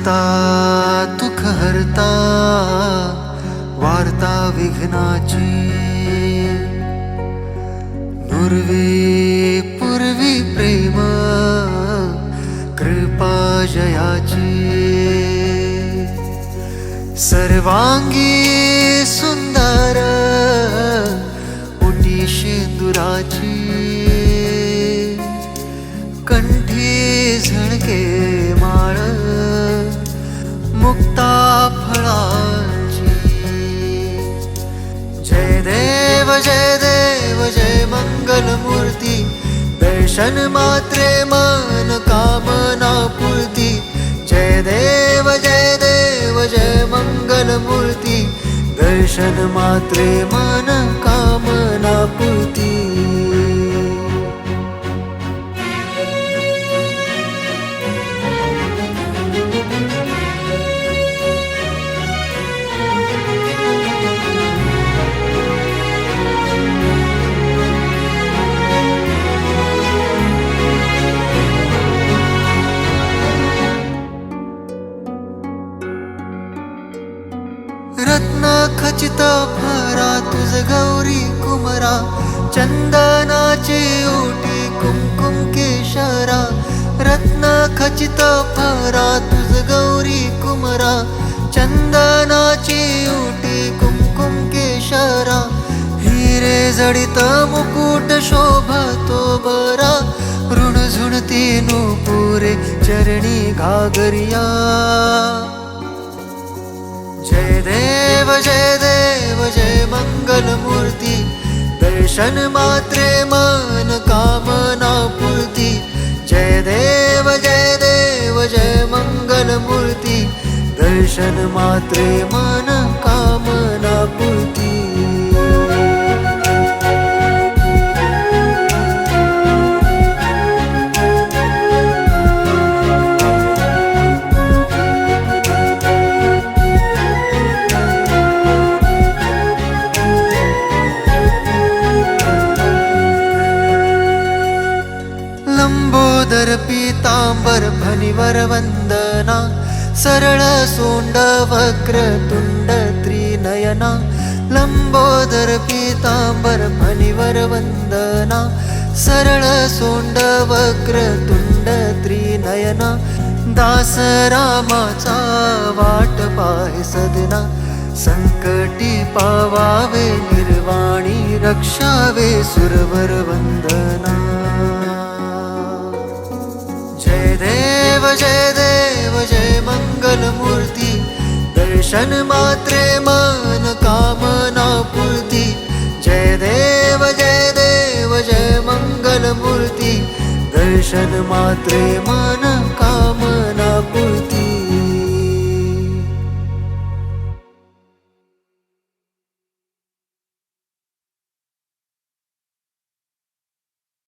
करता दुःख हरता वार्ता विघ्नाची नुरवी पूर्वी प्रेम कृपा जयाची सर्वांगी सुंदर उटी शेंदुराची कंठी झळके माळ मुक्ता फळाची जय देव जय देव जय मंगल मूर्ती दर्शन मात्रे मन कामना पूर्ती जय देव जय देव जय मंगल मूर्ती दर्शन मात्रे मन कामना पूर्ती रत्न खचित भरा तुझ गौरी कुमरा चंदनाची ओटी कुमकुम केशरा रत्न खचित भरा तुझ गौरी कुमरा चंदनाची ओटी कुमकुम केशरा हिरे जडित मुकुट शोभतो बरा ऋण झुणती नुपुरे चरणी घागरिया जय देव जय मंगल मूर्ती दर्शन मात्रे मन कामना पूर्ती जय देव जय मंगल मूर्ती दर्शन मात्रे मन कामना पूर्ती लंबोदर पीतांबर फणीवर वंदना सरळ सोंड वक्र तुंड त्रिनयना लंबोदर पीतांबर फणीवर वंदना सरळ सोंड वक्र तुंड त्रिनयना दास रामाचा वाट पाहे सदना संकटी पावावे निर्वाणी रक्षावे सुरवर वंदना जय देव जय मंगल मूर्ती दर्शन मात्रे मन कामना पूर्ती जय देव जय मंगल मूर्ती दर्शन मात्रे मन